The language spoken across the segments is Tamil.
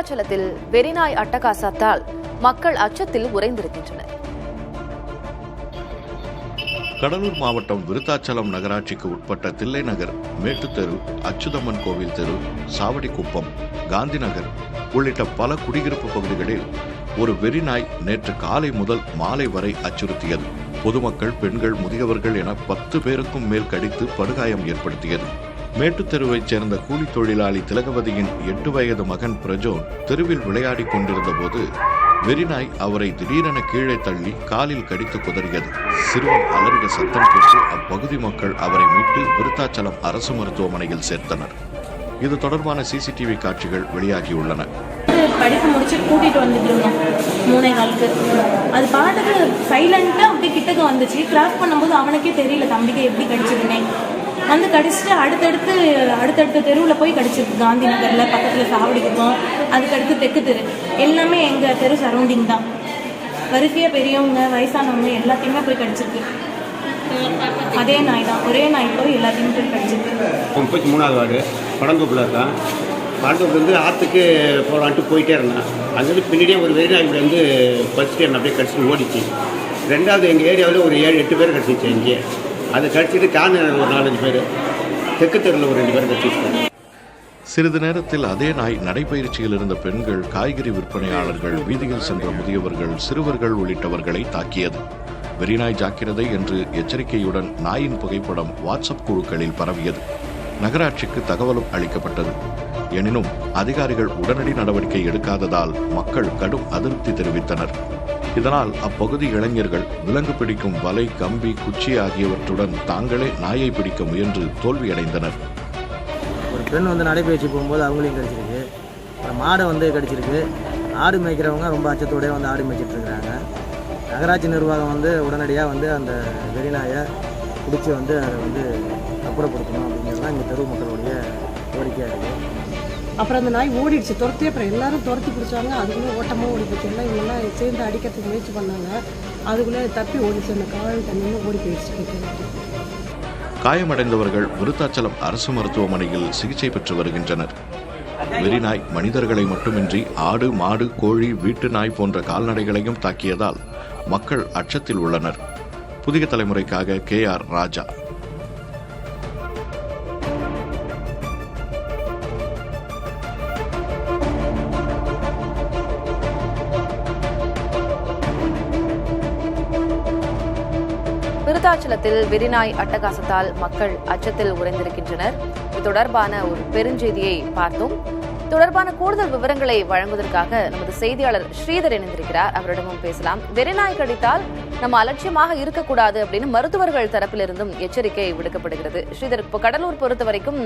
விருத்தாச்சலத்தில் வெறிநாய் அட்டகாசத்தால் மக்கள் அச்சத்தில் உறைந்திருக்கின்றனர். கடலூர் மாவட்டம் விருத்தாச்சலம் நகராட்சிக்கு உட்பட்ட தில்லை நகர், மேட்டுத்தெரு, அச்சுதம்மன் கோவில் தெரு, சாவடிக்குப்பம், காந்தி நகர் உள்ளிட்ட பல குடியிருப்பு பகுதிகளில் ஒரு வெறிநாய் நேற்று காலை முதல் மாலை வரை அச்சுறுத்தியது. பொதுமக்கள், பெண்கள், முதியவர்கள் என 10 பேருக்கும் மேல் கடித்து படுகாயம் ஏற்படுத்தியது. மேட்டுத்தெருவைச் சேர்ந்த கூலி தொழிலாளி திலகவதியின் 8 வயது மகன் பிரஜோன் தெருவில் விளையாடிக் கொண்டிருந்த போது வெறிநாய் அவரை திடீரென கீழே தள்ளி காலில் கடித்து குதறியது. சிறுவன் அலறிய சத்தம் கேட்டு அப்பகுதி மக்கள் அவரை மீட்டு விருத்தாச்சலம் அரசு மருத்துவமனையில் சேர்த்தனர். இது தொடர்பான சிசிடிவி காட்சிகள் வெளியாகியுள்ளன. படிப்பு முடிச்சுட்டு கூட்டிகிட்டு வந்துட்டுருந்தோம் 3:15. அது பாட்டுக்கு சைலண்ட்டாக அப்படியே கிட்டக்க வந்துச்சு. கிராஸ் பண்ணும்போது அவனுக்கே தெரியல தம்பிக்கு எப்படி கடிச்சிருந்தே. வந்து கடிச்சிட்டு அடுத்தடுத்த தெருவில் போய் கடிச்சிருக்கு. காந்தி நகரில் பக்கத்தில் சாவடிக்குப்போம், அதுக்கடுத்து தெற்கு தெரு, எல்லாமே எங்கள் தெரு சரௌண்டிங் தான். வரிசையாக பெரியவங்க, வயசானவங்க எல்லாத்தையுமே போய் கடிச்சிருக்கு. அதே நாய் தான், ஒரே நாய் போய் எல்லாத்தையும் போய் கடிச்சிருக்கு. 33வது வார்டு படந்தோப்பில் இருக்கான். படந்தோப்புலேருந்து ஆற்றுக்கு போகலான்ட்டு போயிட்டே இருந்தேன். அங்கேருந்து பின்னாடியே ஒரு வெறிநாய் வந்து பறிச்சுட்டே இருந்தேன். அப்படியே கடிச்சிட்டு ஓடிச்சு. 2வது எங்கள் ஏரியாவில் ஒரு 7-8 பேர் கடிச்சிச்சு. இங்கே அதை கடிச்சிட்டு காந்திநகர் ஒரு 4-5 பேர், தெற்கு தெருவில் ஒரு 2 பேர் கடிச்சிட்டு. சிறிது நேரத்தில் அதே நாய் நடைபயிற்சியில் இருந்த பெண்கள், காய்கறி விற்பனையாளர்கள், வீதியில் சென்ற முதியவர்கள், சிறுவர்கள் உள்ளிட்டவர்களை தாக்கியது. வெறிநாய் ஜாக்கிரதை என்று எச்சரிக்கையுடன் நாயின் புகைப்படம் வாட்ஸ்அப் குழுக்களில் பரவியது. நகராட்சிக்கு தகவலும் அளிக்கப்பட்டது. எனினும் அதிகாரிகள் உடனடி நடவடிக்கை எடுக்காததால் மக்கள் கடும் அதிருப்தி தெரிவித்தனர். இதனால் அப்பகுதி இளைஞர்கள் விலங்கு பிடிக்கும் வலை, கம்பி, குச்சி ஆகியவற்றுடன் தாங்களே நாயை பிடிக்க முயன்று தோல்வியடைந்தனர். ஒரு பெண் நடைபயிற்சி போகும்போது அவங்களையும் கடிச்சிருக்கு. அப்புறம் மாடை கடிச்சிருக்கு. ஆடு மேய்க்கிறவங்க ரொம்ப அச்சத்தோடய ஆடு மேய்ச்சிட்டு இருக்கிறாங்க. நகராட்சி நிர்வாகம் உடனடியாக அந்த வெறிநாயை பிடிச்சி அதை அப்புறப்படுத்தணும் அப்படிங்கிறது தான் எங்கள் தெரு மக்களுடைய கோரிக்கையாக இருக்குது. அப்புறம் அந்த நாய் ஓடிடுச்சு, துரத்தி. அப்புறம் எல்லாரும் துரத்தி பிடிச்சாங்க. அதுக்குள்ளே ஓட்டமாக ஓடி போச்சு. எல்லாம் இவங்கெல்லாம் சேர்ந்து அடிக்கிறதுக்கு முயற்சி பண்ணாங்க. அதுக்குள்ளே தப்பி ஓடிச்சு. அந்த கால் தண்ணின்னு ஓடி போயிடுச்சு. காயமடைந்தவர்கள் விருத்தாச்சலம் அரசு மருத்துவமனையில் சிகிச்சை பெற்று வருகின்றனர். வெறிநாய் மனிதர்களை மட்டுமின்றி ஆடு, மாடு, கோழி, வீட்டு நாய் போன்ற கால்நடைகளையும் தாக்கியதால் மக்கள் அச்சத்தில் உள்ளனர். புதிய தலைமுறைக்காக KR ராஜா. விருத்தாச்சலத்தில் வெறிநாய் அட்டகாசத்தால் மக்கள் அச்சத்தில் உறைந்திருக்கின்றனர். இது தொடர்பான ஒரு பெருஞ்செய்தியை பார்த்தோம். தொடர்பான கூடுதல் விவரங்களை வழங்குவதற்காக நமது செய்தியாளர் ஸ்ரீதர் இணைந்திருக்கிறார். அவரிடமும் பேசலாம். வெறிநாய் கடித்தால் நம்ம அலட்சியமாக இருக்கக்கூடாது அப்படின்னு மருத்துவர்கள் தரப்பிலிருந்தும் எச்சரிக்கை விடுக்கப்படுகிறது. ஸ்ரீதர், இப்போ கடலூர் பொறுத்த வரைக்கும்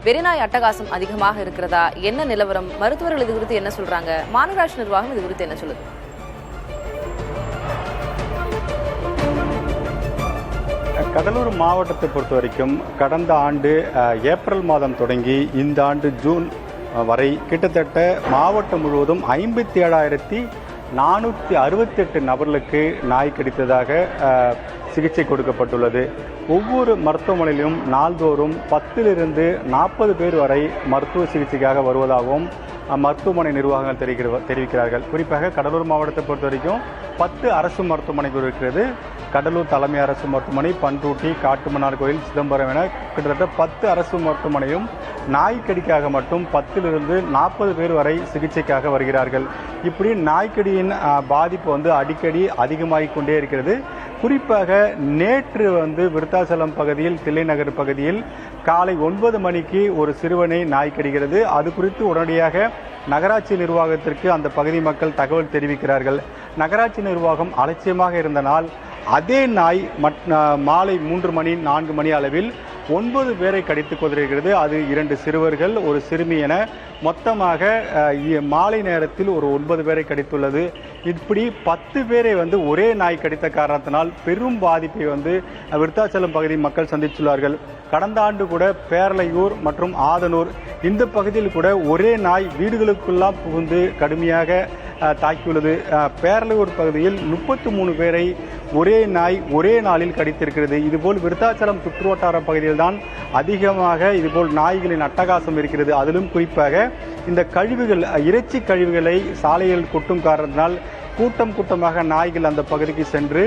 வெறிநாய் அட்டகாசம் அதிகமாக இருக்கிறதா? என்ன நிலவரம்? மருத்துவர்கள் இது குறித்து என்ன சொல்றாங்க? மாநகராட்சி நிர்வாகம் இது குறித்து என்ன சொல்லுது? கடலூர் மாவட்டத்தை பொறுத்த வரைக்கும் கடந்த ஆண்டு ஏப்ரல் மாதம் தொடங்கி இந்த ஆண்டு ஜூன் வரை கிட்டத்தட்ட மாவட்டம் முழுவதும் 57,468 நபர்களுக்கு நாய் கடித்ததாக சிகிச்சை கொடுக்கப்பட்டுள்ளது. ஒவ்வொரு மருத்துவமனையிலும் நாள்தோறும் 10லிருந்து 40 பேர் வரை மருத்துவ சிகிச்சைக்காக வருவதாகவும் மருத்துவமனை நிர்வாகங்கள் தெரிவிக்கிறார்கள். குறிப்பாக கடலூர் மாவட்டத்தை பொறுத்த வரைக்கும் 10 அரசு மருத்துவமனைகள் இருக்கிறது. கடலூர் தலைமை அரசு மருத்துவமனை, பண்ருட்டி, காட்டுமன்னார் கோயில், சிதம்பரம் என கிட்டத்தட்ட 10 அரசு மருத்துவமனையும் நாய்க்கடிக்காக மட்டும் 10லிருந்து 40 பேர் வரை சிகிச்சைக்காக வருகிறார்கள். இப்படி நாய்க்கடியின் பாதிப்பு அடிக்கடி அதிகமாகிக் கொண்டே இருக்கிறது. குறிப்பாக நேற்று விருத்தாச்சலம் பகுதியில், தில்லை நகர் பகுதியில் காலை 9 மணிக்கு ஒரு சிறுவனை நாய் கடிக்கிறது. அது குறித்து உடனடியாக நகராட்சி நிர்வாகத்திற்கு அந்த பகுதி மக்கள் தகவல் தெரிவிக்கிறார்கள். நகராட்சி நிர்வாகம் அலட்சியமாக இருந்தனால் அதே நாய் மாலை 3 மணி 4 மணி அளவில் 9 பேரை கடித்துக் கொண்டிருக்கிறது. அது 2 சிறுவர்கள், ஒரு சிறுமி என மொத்தமாக மாலை நேரத்தில் ஒரு 9 பேரை கடித்துள்ளது. இப்படி 10 பேரை ஒரே நாய் கடித்த காரணத்தினால் பெரும் பாதிப்பை விருத்தாச்சலம் பகுதி மக்கள் சந்தித்துள்ளார்கள். கடந்த ஆண்டு கூட பேரலையூர் மற்றும் ஆதனூர் இந்த பகுதியில் கூட ஒரே நாய் வீடுகளுக்குள்ளாம் புகுந்து கடுமையாக தாக்கியுள்ளது. பேரளூர் பகுதியில் 33 பேரை ஒரே நாய் ஒரே நாளில் கடித்திருக்கிறது. இதுபோல் விருத்தாச்சலம் சுற்றுவட்டார பகுதியில் தான் அதிகமாக இதுபோல் நாய்களின் அட்டகாசம் இருக்கிறது. அதிலும் குறிப்பாக இந்த கழிவுகள், இறைச்சி கழிவுகளை சாலையில் கொட்டும் காரணத்தினால் கூட்டமாக நாய்கள் அந்த பகுதிக்கு சென்று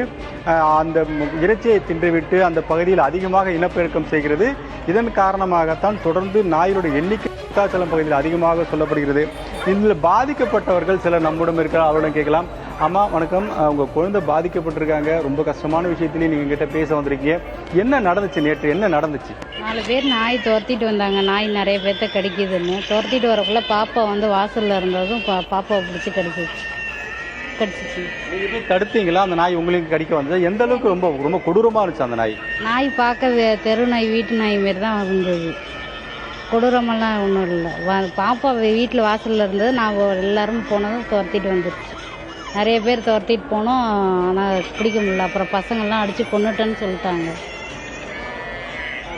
அந்த இறைச்சியை தின்றுவிட்டு அந்த பகுதியில் அதிகமாக இனப்பெருக்கம் செய்கிறது. இதன் காரணமாகத்தான் தொடர்ந்து நாய்களுடைய எண்ணிக்கை விருத்தாச்சலம் பகுதியில் அதிகமாக சொல்லப்படுகிறது. இதில் பாதிக்கப்பட்டவர்கள் சிலர் நம்முடன் இருக்கிறார், அவரிடம் கேட்கலாம். அம்மா வணக்கம், உங்கள் குழந்தை பாதிக்கப்பட்டிருக்காங்க, ரொம்ப கஷ்டமான விஷயத்திலேயே நீங்கள் எங்கிட்ட பேச வந்திருக்கீங்க. என்ன நடந்துச்சு நேற்று, என்ன நடந்துச்சு? 4 பேர் நாய் துரத்திட்டு வந்தாங்க. நாய் நிறைய பேர்த்த கடிக்குதுன்னு துரத்திட்டு வரக்குள்ள பாப்பா வந்து வாசலில் இருந்ததும் பாப்பாவை பிடிச்சி கடிச்சிச்சு. தடுத்தீங்களா? அந்த நாய் உங்களுக்கு கடிக்க வந்தது எந்த அளவுக்கு ரொம்ப ரொம்ப கொடூரமாக இருந்துச்சு? அந்த நாய் பார்க்க தெரு நாய், வீட்டு நாய் மாரி தான் இருந்தது. கொடூரமெல்லாம் ஒன்றும் இல்லை. பாப்பா வீட்டில் வாசலில் இருந்தது. நாங்கள் எல்லாரும் போனதும் துரத்திட்டு வந்துடுச்சு. நிறைய பேர் துரத்திட்டு போனோம், ஆனால் பிடிக்க முடியல. அப்புறம் பசங்கள்லாம் அடித்து கொன்னுட்டேன்னு சொல்லிட்டாங்க.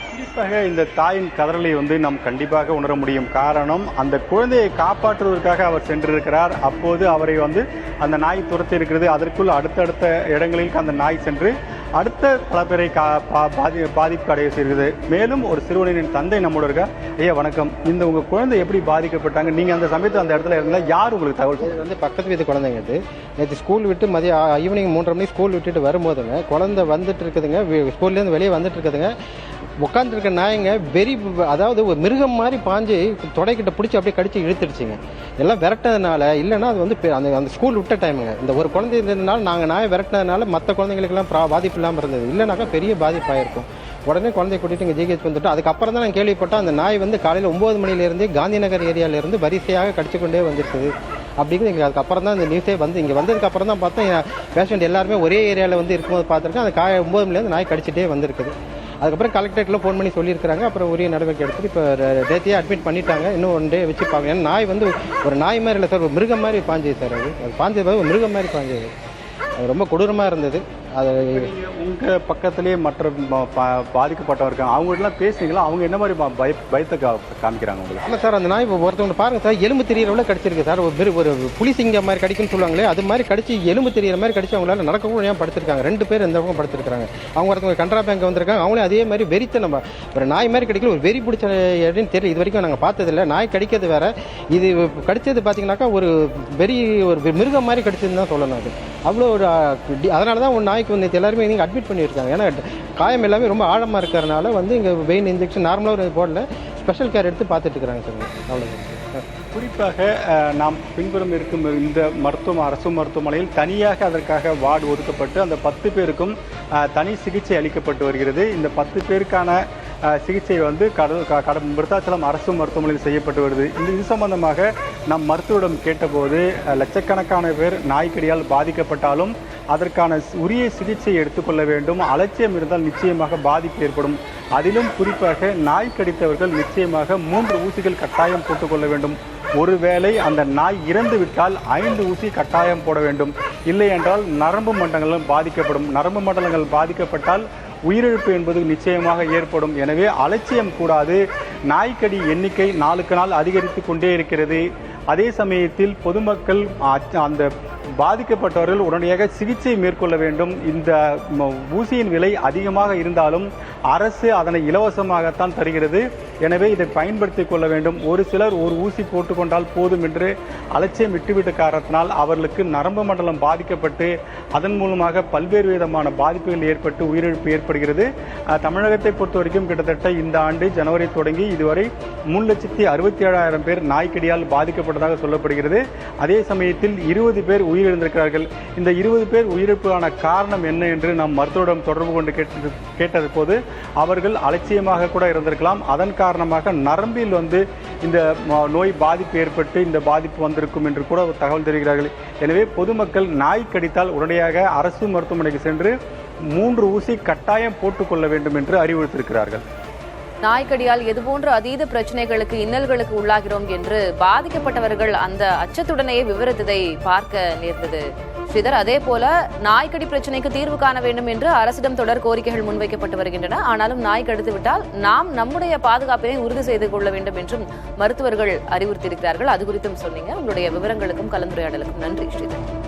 குறிப்பாக இந்த தாயின் கதறலை வந்து நாம் கண்டிப்பாக உணர முடியும். காரணம், அந்த குழந்தையை காப்பாற்றுவதற்காக அவர் சென்றிருக்கிறார். அப்போது அவரை வந்து அந்த நாய் துரத்தி இருக்கிறது. அதற்குள் அடுத்தடுத்த இடங்களில் அந்த நாய் சென்று அடுத்த பல பேரை பாதிப்பு அடைய செய்கிறது. மேலும் ஒரு சிறுவனின் தந்தை நம்மோட இருக்க. ஐயா வணக்கம், இந்த உங்கள் குழந்தை எப்படி பாதிக்கப்பட்டாங்க? நீங்கள் அந்த சமயத்தில் அந்த இடத்துல இருந்தால் யார் உங்களுக்கு தகவல்? இது வந்து பக்கத்து வீட்டு குழந்தைங்க. இது நேற்று ஸ்கூல் விட்டு மதியம் ஈவினிங் 3:30 மணிக்கு ஸ்கூல் விட்டுட்டு வரும்போதுங்க குழந்தை வந்துட்டு இருக்குதுங்க, ஸ்கூல்லேருந்து வெளியே வந்துட்டு இருக்குதுங்க. உட்காந்துருக்க நாயங்க அதாவது ஒரு மிருகம் மாதிரி பாஞ்சு தொடைக்கிட்ட பிடிச்சி அப்படியே கடிச்சு இழுத்துடுச்சுங்க. எல்லாம் விரட்டினதுனால, இல்லைன்னா அது வந்து அந்த ஸ்கூல் விட்ட டைமுங்க. இந்த ஒரு குழந்தை இருந்ததுனால நாங்கள் நாயை விரட்டினதுனால மற்ற குழந்தைங்களுக்கெல்லாம் பாதிப்பு இல்லாமல் இருந்தது. இல்லைனாக்கா பெரிய பாதிப்பாயிருக்கும். உடனே குழந்தைய கூட்டிட்டு இங்கே ஜிஹெச் வந்துட்டோம். அதுக்கப்புறம் தான் நான் கேள்விப்பட்டேன் அந்த நாய் வந்து காலையில் 9 மணிலேருந்து காந்தி நகர் ஏரியாவிலேருந்து வரிசையாக கடிச்சு கொண்டே வந்துருக்குது அப்படிங்கிறது எங்களுக்கு அதுக்கப்புறம் தான் இந்த நியூஸே வந்து இங்கே வந்ததுக்கப்புறம் தான் பார்த்தா பேஷண்ட் எல்லாருமே ஒரே ஏரியாவில் வந்து இருக்கும்போது பார்த்துருக்கேன். அந்த 9 மணிலேருந்து நாய் கடிச்சிட்டே வந்திருக்குது. அதுக்கப்புறம் கலெக்டரேட்டில் ஃபோன் பண்ணி சொல்லியிருக்கிறாங்க. அப்புறம் உரிய நடவடிக்கை எடுத்துட்டு இப்போ டேத்தையே அட்மிட் பண்ணிட்டாங்க. இன்னும் 1 டே வச்சு பார்க்கணும். ஏன்னா நாய் வந்து ஒரு நாய் மாதிரி இல்லை சார், ஒரு மிருகம் மாதிரி பாஞ்சது சார். அது பாஞ்சது ஒரு மிருகம் மாதிரி பாஞ்சது. அது ரொம்ப கொடூரமாக இருந்தது. அது உங்கள் பக்கத்துலேயே மற்ற பாதிக்கப்பட்டவர் இருக்காங்க, அவங்கள்ட்டலாம் பேசுனீங்களா? அவங்க என்ன மாதிரி பயத்தை காமிக்கிறாங்க உங்களுக்கு? இல்லை சார், அந்த நாய் ஒருத்தவங்க பாருங்க சார், எலும்பு தெரியறவள கடிச்சிருக்கு சார். ஒரு புலி சிங்கம் மாதிரி கடிக்குன்னு சொல்லுவாங்களே, அது மாதிரி கடிச்சு எலும்பு தெரியற மாதிரி கடிச்சு அவங்களால நடக்கவும் ஏன் படுத்திருக்காங்க. 2 பேர் எந்த பக்கம் படுத்திருக்காங்க. அவங்க ஒருத்தவங்க கனரா பேங்க் வந்திருக்காங்க. அவங்களே அதே மாதிரி வெறித்தனம், ஒரு நாய் மாதிரி கடிக்கல, ஒரு வெறி பிடிச்ச அப்படின்னு தெரியல. இது வரைக்கும் நாங்கள் பார்த்ததில்லை. நாய் கடிக்கிறது வேற, இது கடிச்சது பார்த்தீங்கன்னாக்கா ஒரு மிருகம் மாதிரி கடிச்சதுன்னு தான் சொல்லணும். அது அவ்வளோ ஒரு அதனால தான் ஒரு நாய்க்கு வந்து எல்லாருமே இங்கே அட்மிட் பண்ணியிருக்காங்க. ஏன்னா காயம் எல்லாமே ரொம்ப ஆழமாக இருக்கிறதுனால வந்து இங்கே வெயின் இன்ஜெக்ஷன் நார்மலாக போடல, ஸ்பெஷல் கேர் எடுத்து பார்த்துட்டு இருக்கிறாங்க சார். அவ்வளோதான். குறிப்பாக நாம் பின்புறம் இருக்கும் இந்த அரசு மருத்துவமனையில் தனியாக அதற்காக வார்டு ஒதுக்கப்பட்டு அந்த 10 பேருக்கும் தனி சிகிச்சை அளிக்கப்பட்டு வருகிறது. இந்த 10 பேருக்கான சிகிச்சை வந்து விருத்தாச்சலம் அரசு மருத்துவமனையில் செய்யப்பட்டு வருது. இது சம்பந்தமாக நம் மருத்துவரிடம் கேட்டபோது லட்சக்கணக்கான பேர் நாய்க்கடியால் பாதிக்கப்பட்டாலும் அதற்கான உரிய சிகிச்சை எடுத்துக்கொள்ள வேண்டும். அலட்சியம் இருந்தால் நிச்சயமாக பாதிப்பு ஏற்படும். அதிலும் குறிப்பாக நாய் கடித்தவர்கள் நிச்சயமாக 3 ஊசிகள் கட்டாயம் போட்டுக்கொள்ள வேண்டும். ஒருவேளை அந்த நாய் இறந்து விட்டால் 5 ஊசி கட்டாயம் போட வேண்டும். இல்லை என்றால் நரம்பு மண்டலங்களும் பாதிக்கப்படும். நரம்பு மண்டலங்கள் பாதிக்கப்பட்டால் உயிரிழப்பு என்பது நிச்சயமாக ஏற்படும். எனவே அலட்சியம் கூடாது. நாய்க்கடி எண்ணிக்கை நாளுக்கு நாள் அதிகரித்து கொண்டே இருக்கிறது. அதே சமயத்தில் பொதுமக்கள் அந்த பாதிக்கப்பட்டவர்கள் உடனடியாக சிகிச்சை மேற்கொள்ள வேண்டும். இந்த ஊசியின் விலை அதிகமாக இருந்தாலும் அரசு அதனை இலவசமாகத்தான் தருகிறது. எனவே இதை பயன்படுத்திக் கொள்ள வேண்டும். ஒரு சிலர் ஒரு ஊசி போட்டுக்கொண்டால் போதும் என்று அலட்சியம் விட்டுவிட்ட காரணத்தினால் அவர்களுக்கு நரம்பு மண்டலம் பாதிக்கப்பட்டு அதன் மூலமாக பல்வேறு விதமான பாதிப்புகள் ஏற்பட்டு உயிரிழப்பு ஏற்படுகிறது. தமிழகத்தை பொறுத்த வரைக்கும் கிட்டத்தட்ட இந்த ஆண்டு ஜனவரி தொடங்கி இதுவரை 3,67,000 பேர் நாய்க்கடியால் பாதிக்கப்பட்டதாக சொல்லப்படுகிறது. அதே சமயத்தில் 20 பேர் உயிரிழந்திருக்கிறார்கள். இந்த 20 பேர் உயிரிழப்புக்கான காரணம் என்ன என்று நாம் மருத்துவரிடம் தொடர்பு கொண்டு கேட்டது போது அவர்கள் அலட்சியமாக கூட இருந்திருக்கலாம். அதன் காரணமாக நரம்பில் வந்து இந்த நோய் பாதிப்பு ஏற்பட்டு இந்த பாதிப்பு வந்திருக்கும் என்று கூட தகவல் தெரிவிக்கிறார்கள். எனவே பொதுமக்கள் நாய் கடித்தால் உடனடியாக அரசு மருத்துவமனைக்கு சென்று 3 ஊசி கட்டாயம் போட்டுக்கொள்ள வேண்டும் என்று அறிவுறுத்தியிருக்கிறார்கள். நாய்க்கடியால் எதுபோன்ற அதீத பிரச்சனைகளுக்கு இன்னல்களுக்கு உள்ளாகிறோம் என்று பாதிக்கப்பட்டவர்கள் அந்த அச்சத்துடனேயே விவரித்ததை பார்க்க நேர்ந்தது. ஸ்ரீதர், அதே போல நாய்க்கடி பிரச்சனைக்கு தீர்வு காண வேண்டும் என்று அரசிடம் தொடர் கோரிக்கைகள் முன்வைக்கப்பட்டு வருகின்றன. ஆனாலும் நாய் கடித்து விட்டால் நாம் நம்முடைய பாதுகாப்பினை உறுதி செய்து கொள்ள வேண்டும் என்றும் மருத்துவர்கள் அறிவுறுத்தியிருக்கிறார்கள். அது குறித்தும் சொன்னீங்க. உங்களுடைய விவரங்களுக்கும் கலந்துரையாடலுக்கும் நன்றி ஸ்ரீதர்.